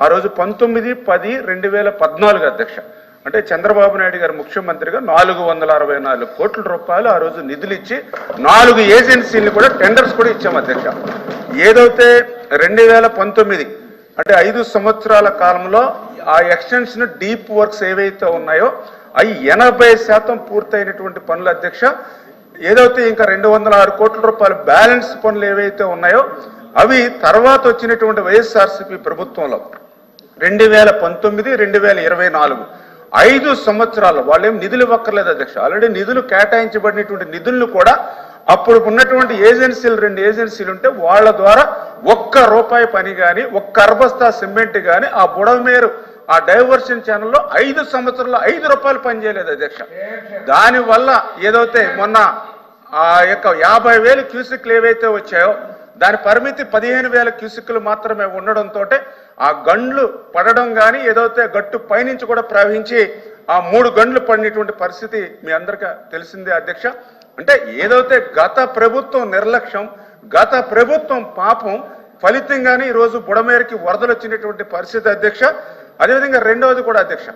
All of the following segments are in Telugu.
ఆ రోజు 19/10/2014 అధ్యక్ష. అంటే చంద్రబాబు నాయుడు గారు ముఖ్యమంత్రిగా 464 కోట్ల రూపాయలు ఆ రోజు నిధులు ఇచ్చి 4 ఏజెన్సీలు కూడా టెండర్స్ కూడా ఇచ్చాం అధ్యక్ష. ఏదైతే 2019 అంటే 5 సంవత్సరాల కాలంలో ఆ ఎక్స్టెన్షన్ డీప్ వర్క్స్ ఏవైతే ఉన్నాయో అవి 80% పూర్తయినటువంటి పనులు అధ్యక్ష. ఏదైతే ఇంకా 206 కోట్ల రూపాయలు బ్యాలెన్స్ పనులు ఏవైతే ఉన్నాయో అవి తర్వాత వచ్చినటువంటి వైఎస్ఆర్సీపీ ప్రభుత్వంలో 2019, 2024 5 సంవత్సరాలు వాళ్ళేం నిధులు ఇవ్వక్కర్లేదు అధ్యక్ష. ఆల్రెడీ నిధులు కేటాయించబడినటువంటి నిధులను కూడా అప్పుడు ఉన్నటువంటి ఏజెన్సీలు 2 ఏజెన్సీలు ఉంటే వాళ్ళ ద్వారా ₹1 పని కానీ 1 అర్బస్తా సిమెంట్ కానీ ఆ బుడమేరు ఆ డైవర్షన్ ఛానల్లో 5 సంవత్సరాల్లో ₹5 పని చేయలేదు అధ్యక్ష. దానివల్ల ఏదైతే మొన్న ఆ యొక్క 50,000 క్యూసిక్లు ఏవైతే వచ్చాయో దాని పరిమితి 15,000 క్యూసిక్లు మాత్రమే ఉండడంతో ఆ గండ్లు పడడం కానీ ఏదైతే గట్టు పైనుంచి కూడా ప్రవహించి ఆ 3 గండ్లు పడినటువంటి పరిస్థితి మీ అందరికీ తెలిసిందే అధ్యక్ష. అంటే ఏదైతే గత ప్రభుత్వం నిర్లక్ష్యం, గత ప్రభుత్వం పాపం ఫలితంగానే ఈరోజు బుడమేరుకి వరదలు వచ్చినటువంటి పరిస్థితి అధ్యక్ష. అదేవిధంగా రెండవది కూడా అధ్యక్ష,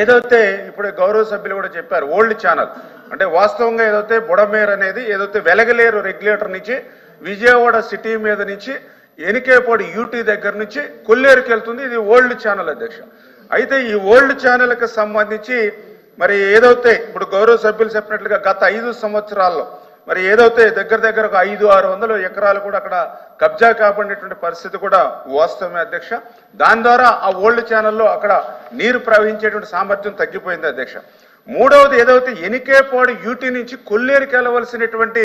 ఏదైతే ఇప్పుడు గౌరవ సభ్యులు కూడా చెప్పారు ఓల్డ్ ఛానల్ అంటే వాస్తవంగా ఏదైతే బుడమేరు అనేది ఏదైతే వెలగలేరు రెగ్యులేటర్ నుంచి విజయవాడ సిటీ మీద నుంచి ఎనికేపాడు యూటీ దగ్గర నుంచి కొల్లేరుకి వెళ్తుంది. ఇది ఓల్డ్ ఛానల్ అధ్యక్ష. అయితే ఈ ఓల్డ్ ఛానల్కి సంబంధించి మరి ఏదైతే ఇప్పుడు గౌరవ సభ్యులు చెప్పినట్లుగా గత 5 సంవత్సరాల్లో మరి ఏదైతే దగ్గర ఒక 500-600 ఎకరాలు కూడా అక్కడ కబ్జా కాబడినటువంటి పరిస్థితి కూడా వాస్తవమే అధ్యక్ష. దాని ద్వారా ఆ ఓల్డ్ ఛానల్లో అక్కడ నీరు ప్రవహించేటువంటి సామర్థ్యం తగ్గిపోయింది అధ్యక్ష. మూడవది ఏదైతే ఎనికేపాడు యూటీ నుంచి కొల్లేరుకి వెళ్ళవలసినటువంటి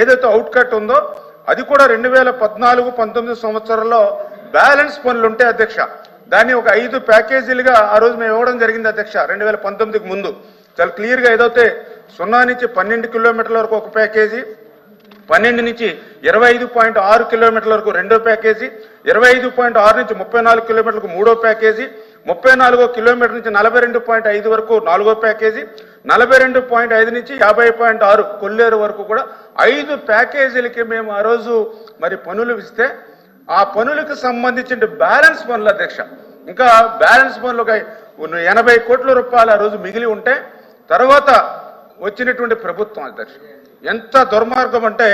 ఏదైతే అవుట్కట్ ఉందో అది కూడా 2014-19 సంవత్సరంలో బ్యాలెన్స్ పనులు ఉంటాయి అధ్యక్ష. దాన్ని ఒక 5 ప్యాకేజీలుగా ఆ రోజు మేము ఇవ్వడం జరిగింది అధ్యక్ష. 2019కి ముందు చాలా క్లియర్గా ఏదైతే 0 నుంచి 12 కిలోమీటర్ల వరకు ఒక ప్యాకేజీ, 12 నుంచి 25.6 కిలోమీటర్ల వరకు 2వ ప్యాకేజీ, 25.6 నుంచి 34 కిలోమీటర్లకు 3వ ప్యాకేజీ, 34 కిలోమీటర్ నుంచి 42.5 వరకు 4వ ప్యాకేజీ, 42.5 నుంచి 50.6 కొల్లేరు వరకు కూడా 5 ప్యాకేజీలకి మేము ఆ రోజు మరి పనులు ఇస్తే ఆ పనులకు సంబంధించిన బ్యాలెన్స్ పనులు అధ్యక్ష ఇంకా బ్యాలెన్స్ పనులు 80 కోట్ల రూపాయలు ఆ రోజు మిగిలి ఉంటే తర్వాత వచ్చినటువంటి ప్రభుత్వం అధ్యక్ష ఎంత దుర్మార్గం అంటే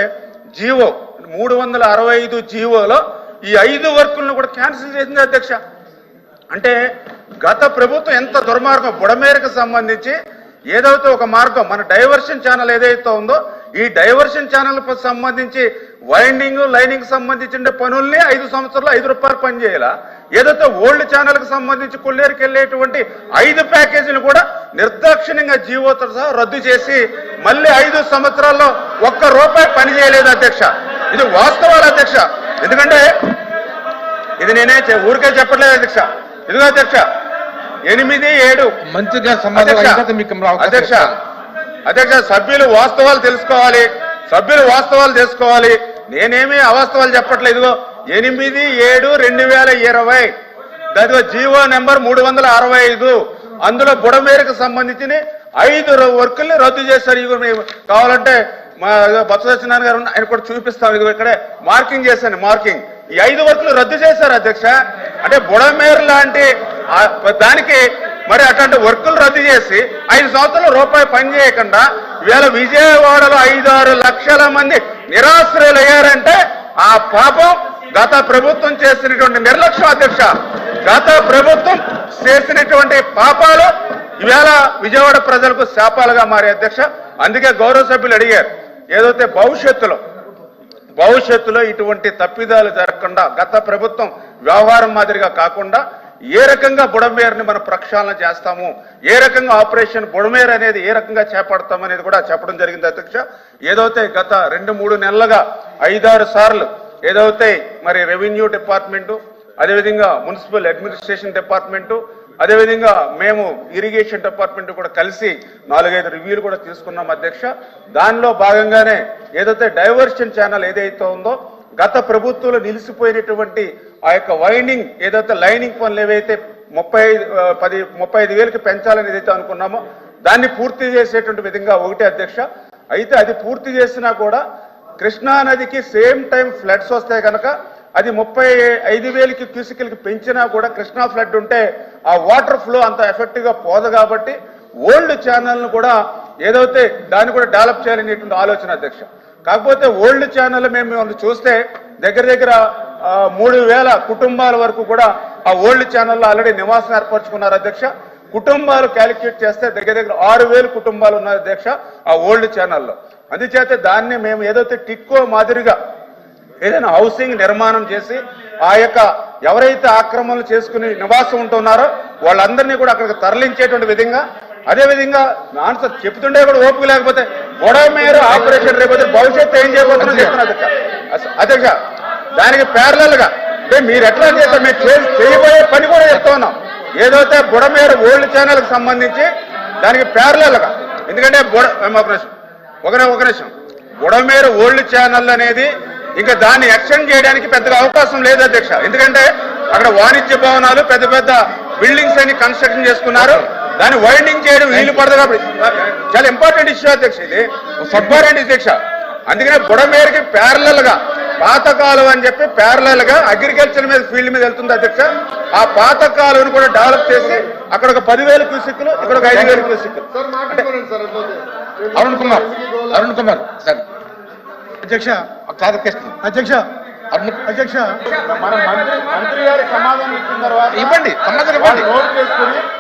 జీవో 365 జీవోలో ఈ 5 వర్కులను కూడా క్యాన్సిల్ చేసింది అధ్యక్ష. అంటే గత ప్రభుత్వం ఎంత దుర్మార్గం. బుడమేరుకు సంబంధించి ఏదైతే ఒక మార్గం మన డైవర్షన్ ఛానల్ ఏదైతే ఉందో ఈ డైవర్షన్ ఛానల్ సంబంధించి వైండింగ్ లైనింగ్ సంబంధించిన పనుల్ని 5 సంవత్సరాలు ₹5 పని చేయాల. ఏదైతే ఓల్డ్ ఛానల్కి సంబంధించి కొల్లేరుకి వెళ్ళేటువంటి 5 ప్యాకేజీలు కూడా నిర్దాక్షిణ్యంగా జీవోతో సహా రద్దు చేసి మళ్ళీ 5 సంవత్సరాల్లో ₹1 పని చేయలేదు అధ్యక్ష. ఇది వాస్తవాలు అధ్యక్ష. ఎందుకంటే ఇది నేనే ఊరికే చెప్పట్లేదు అధ్యక్ష. ఇదిగో అధ్యక్ష 8-7 మంచిగా అధ్యక్ష సభ్యులు వాస్తవాలు తెలుసుకోవాలి. నేనేమి అవాస్తవాలు చెప్పట్లేదు. ఇదిగో 8-7-2020 దానిలో జీవో నెంబర్ 365 అందులో బుడమేరుకు సంబంధించిన 5 వర్కుల్ని రద్దు చేశారు. ఇవి కావాలంటే మా బొత్స సత్యనారాయణ గారు ఆయన కూడా చూపిస్తాం. ఇదిగో ఇక్కడే మార్కింగ్ చేశాను. ఈ 5 వర్కులు రద్దు చేశారు అధ్యక్ష. అంటే బుడమేరు లాంటి దానికి మరి అట్లాంటి వర్కులు రద్దు చేసి 5 సంవత్సరాలు ₹1 పని చేయకుండా ఇవాళ విజయవాడలో 5-6 లక్షల మంది నిరాశ్రయులు అయ్యారంటే ఆ పాపం గత ప్రభుత్వం చేసినటువంటి నిర్లక్ష్యం అధ్యక్ష. గత ప్రభుత్వం చేసినటువంటి పాపాలు ఇవాళ విజయవాడ ప్రజలకు శాపాలుగా మారే అధ్యక్ష. అందుకే గౌరవ సభ్యులు అడిగారు ఏదైతే భవిష్యత్తులో ఇటువంటి తప్పిదాలు జరగకుండా గత ప్రభుత్వం వ్యవహారం మాదిరిగా కాకుండా ఏ రకంగా బుడమేరుని మనం ప్రక్షాళన చేస్తాము, ఏ రకంగా ఆపరేషన్ బుడమేరు అనేది ఏ రకంగా చేపడతామనేది కూడా చెప్పడం జరిగింది అధ్యక్ష. ఏదైతే గత 2-3 నెలలుగా 5-6 సార్లు ఏదైతే మరి రెవెన్యూ డిపార్ట్మెంటు అదేవిధంగా మున్సిపల్ అడ్మినిస్ట్రేషన్ డిపార్ట్మెంటు అదేవిధంగా మేము ఇరిగేషన్ డిపార్ట్మెంట్ కూడా కలిసి 4-5 రివ్యూలు కూడా తీసుకున్నాం అధ్యక్ష. దానిలో భాగంగానే ఏదైతే డైవర్షన్ ఛానల్ ఏదైతే ఉందో గత ప్రభుత్వంలో నిలిచిపోయినటువంటి ఆ యొక్క వైండింగ్ ఏదైతే లైనింగ్ పనులు ఏవైతే 35,000కి పెంచాలని ఏదైతే అనుకున్నామో దాన్ని పూర్తి చేసేటువంటి విధంగా ఒకటే అధ్యక్ష. అయితే అది పూర్తి చేసినా కూడా కృష్ణా నదికి సేమ్ టైం ఫ్లడ్స్ వస్తే కనుక అది 35,000 క్యూసికల్కి పెంచినా కూడా కృష్ణా ఫ్లడ్ ఉంటే ఆ వాటర్ ఫ్లో అంత ఎఫెక్టివ్గా పోదు కాబట్టి ఓల్డ్ ఛానల్ను కూడా ఏదైతే దాన్ని కూడా డెవలప్ చేయాలనేటువంటి ఆలోచన అధ్యక్ష. కాకపోతే ఓల్డ్ ఛానల్ మేము చూస్తే దగ్గర 3,000 కుటుంబాల వరకు కూడా ఆ ఓల్డ్ ఛానల్లో ఆల్రెడీ నివాసం ఏర్పరచుకున్నారు అధ్యక్ష. కుటుంబాలు క్యాలిక్యులేట్ చేస్తే దగ్గర 6,000 కుటుంబాలు ఉన్నాయి అధ్యక్ష ఆ ఓల్డ్ ఛానల్లో. అందుచేత దాన్ని మేము ఏదైతే టిక్కో మాదిరిగా ఏదైనా హౌసింగ్ నిర్మాణం చేసి ఆ యొక్క ఎవరైతే ఆక్రమణలు చేసుకుని నివాసం ఉంటున్నారో వాళ్ళందరినీ కూడా అక్కడికి తరలించేటువంటి విధంగా, అదేవిధంగా ఆన్సర్ చెప్తుండే కూడా ఓపిక లేకపోతే బుడమేరు ఆపరేషన్ రేపు భవిష్యత్తు ఏం చేయబోతున్నా చెప్తున్నా అధ్యక్ష. దానికి ప్యారలల్ గా అంటే మీరు ఎట్లా చేస్తారు, మేము చేయబోయే పని కూడా చెప్తా ఉన్నాం. ఏదైతే బుడమేరు ఓల్డ్ ఛానల్కి సంబంధించి దానికి ప్యారలల్ గా, ఎందుకంటే ఒక నిమిషం బుడమేరు ఓల్డ్ ఛానల్ అనేది ఇంకా దాన్ని ఎక్స్టెండ్ చేయడానికి పెద్దగా అవకాశం లేదు అధ్యక్ష. ఎందుకంటే అక్కడ వాణిజ్య భవనాలు పెద్ద బిల్డింగ్స్ అన్ని కన్స్ట్రక్షన్ చేసుకున్నారు. దాన్ని వైండింగ్ చేయడం వీలు పడదు కాబట్టి చాలా ఇంపార్టెంట్ ఇష్యూ అధ్యక్ష, ఇది సబ్బారెంట్ అధ్యక్ష. అందుకనే బుడమేరుకి ప్యారలల్ గా పాత కాలువ అని చెప్పి ప్యారలల్ గా అగ్రికల్చర్ మీద ఫీల్డ్ మీద వెళ్తుంది అధ్యక్ష. ఆ పాత కాలువను కూడా డెవలప్ చేసి అక్కడ ఒక 10,000 క్యూసిక్లు, ఇక్కడ ఒక 5,000 క్యూసిక్లు. అరుణ్ కుమార్ సార్ అధ్యక్ష అధ్యక్ష అధ్యక్ష మంత్రి గారి సమాధానం ఇచ్చిన తర్వాత ఇవ్వండి, సమాధానం ఇవ్వండి.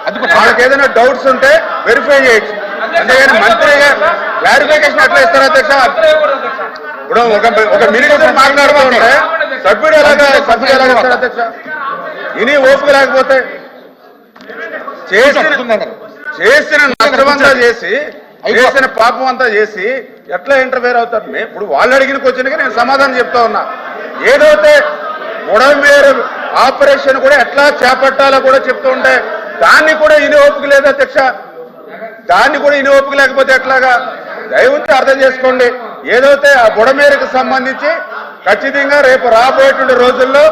అది వాళ్ళకి ఏదైనా డౌట్స్ ఉంటే వెరిఫై చేయొచ్చు. అంతేగాని మంత్రి గారు క్లారిఫికేషన్ ఎట్లా ఇస్తారు అధ్యక్ష? ఇప్పుడు ఒక మినిస్టర్ మాట్లాడుతూ ఉంటే సభ్యుడు ఎలాగా ఇస్తారు అధ్యక్ష? ఇని ఓపిక లేకపోతే చేసిన నష్టమంతా చేసి చేసిన పాపం అంతా చేసి ఎట్లా ఇంటర్ఫేర్ అవుతారు? ఇప్పుడు వాళ్ళు అడిగిన క్వశ్చన్కి నేను సమాధానం చెప్తా ఉన్నా. ఏదైతే బుడమేరు ఆపరేషన్ కూడా ఎట్లా చేపట్టాలో కూడా చెప్తూ ఉంటే దాన్ని కూడా ఇని ఓపిక లేదు అధ్యక్ష. దాన్ని కూడా ఇని ఓపిక లేకపోతే ఎట్లాగా? దయవుంచి అర్థం చేసుకోండి. ఏదైతే ఆ బుడమేరుకు సంబంధించి ఖచ్చితంగా రేపు రాబోయేటువంటి రోజుల్లో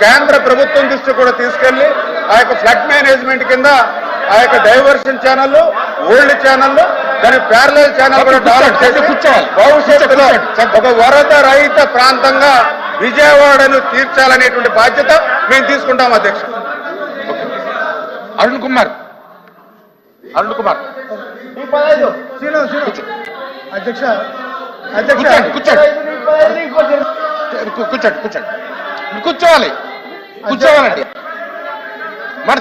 కేంద్ర ప్రభుత్వం దృష్టి కూడా తీసుకెళ్లి ఆ యొక్క ఫ్లడ్ మేనేజ్మెంట్ కింద ఆ యొక్క డైవర్షన్ ఛానల్, ఓల్డ్ ఛానల్, దాని ప్యారలల్ ఛానల్ కూడా డెవలప్ చేసి భవిష్యత్తులో ఒక వరద రహిత ప్రాంతంగా విజయవాడను తీర్చాలనేటువంటి బాధ్యత మేము తీసుకుంటాం అధ్యక్ష. అరుణ్ కుమార్ అధ్యక్ష అధ్యక్ష కూర్చోవాలండి. మరి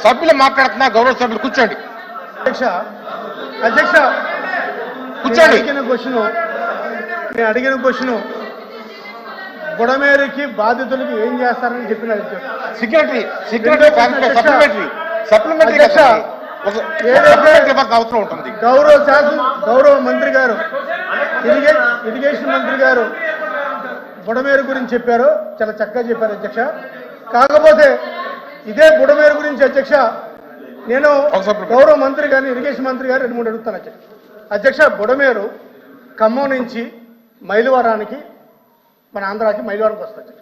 సభ్యులు మాట్లాడుతున్నా, గౌరవ సభ్యులు కూర్చోండి. అధ్యక్ష కూర్చోండి. నేను అడిగిన క్వశ్చన్ బుడమేరుకి బాధితులకి ఏం చేస్తారని చెప్పిన అవసరం ఉంటుంది. గౌరవ మంత్రి గారు, ఇరిగేషన్ మంత్రి గారు బుడమేరు గురించి చెప్పారు, చాలా చక్కగా చెప్పారు అధ్యక్ష. కాకపోతే ఇదే బుడమేరు గురించి అధ్యక్ష నేను గౌరవ మంత్రి గారిని, ఇరిగేషన్ మంత్రి గారు 2-3 అడుగుతాను అధ్యక్ష. అధ్యక్ష, బుడమేరు ఖమ్మం నుంచి మైలవరానికి, మన ఆంధ్రాకి మైలవరంకి వస్తుంది.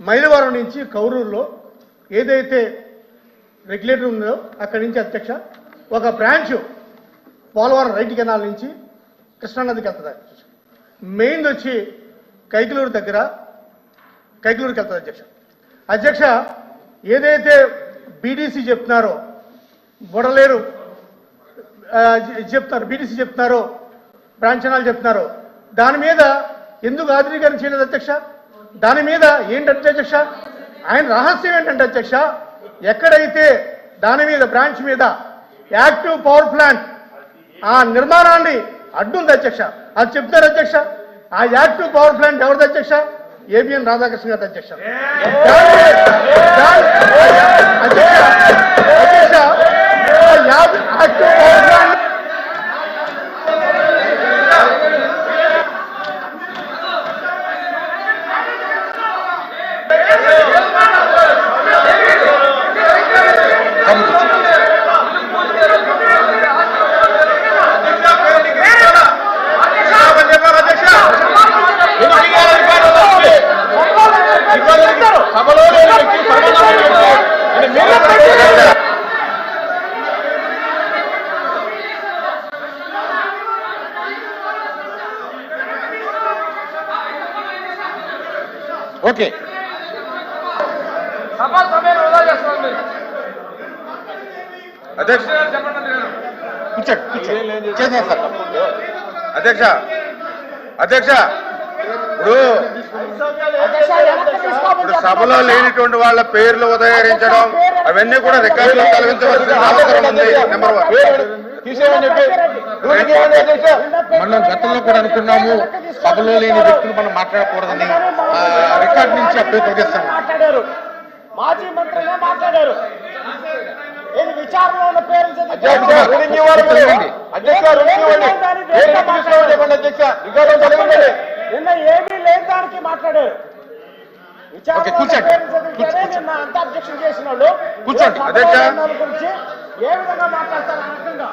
మైలవరం నుంచి కౌరూరులో ఏదైతే రెగ్యులేటర్ ఉందో అక్కడి నుంచి అధ్యక్ష ఒక బ్రాంచ్ పోలవరం రైట్ కెనాల్ నుంచి కృష్ణానదికి వెళ్తుంది అధ్యక్ష. మెయిన్ వచ్చి కైకలూరుకి వెళ్తుంది అధ్యక్ష. అధ్యక్ష, ఏదైతే బీడీసీ చెప్తున్నారో బుడలేరు చెప్తున్నారు, బీడీసీ చెప్తున్నారో, బ్రాంచ్ ఛానల్ చెప్తున్నారో, దాని మీద ఎందుకు ఆధునీకరణ చేయలేదు అధ్యక్ష? దాని మీద ఏంటంటే అధ్యక్ష, ఆయన రహస్యం ఏంటంటే అధ్యక్ష, ఎక్కడైతే దాని మీద బ్రాంచ్ మీద యాక్టివ్ పవర్ ప్లాంట్ ఆ నిర్మాణాన్ని అడ్డుంది అధ్యక్ష, అది చెప్తారు అధ్యక్ష. ఆ యాక్టివ్ పవర్ ప్లాంట్ ఎవరిది అధ్యక్ష? ఏబిఎన్ రాధాకృష్ణ గారి అధ్యక్ష. Active power plant okay. అధ్యక్ష కూర్చోండి చేసేది సార్ అధ్యక్ష అధ్యక్ష ఇప్పుడు ఇప్పుడు సభలో లేనిటువంటి వాళ్ళ పేర్లు ఉదహరించడం అవన్నీ కూడా రికార్డులో తొలగించవలసిన అవసరం ఉంది. నెంబర్ 1. మనం గతంలో కూడా అనుకున్నాము సభలో లేని వ్యక్తులు మనం మాట్లాడకూడదని రికార్డు నుంచి అప్పుడే తొలగిస్తాను. మాట్లాడారు మాజీ మంత్రిగా మాట్లాడారు ఏది విచారణలో ఉన్న పేర్లు నిన్న ఏమీ లేని దానికి మాట్లాడారు. కూర్చోండి. నిన్న అంత అబ్జెక్షన్ చేసిన వాళ్ళు కూర్చోండి. అధ్యక్ష. గురించి ఏ విధంగా మాట్లాడతారు అనకుండా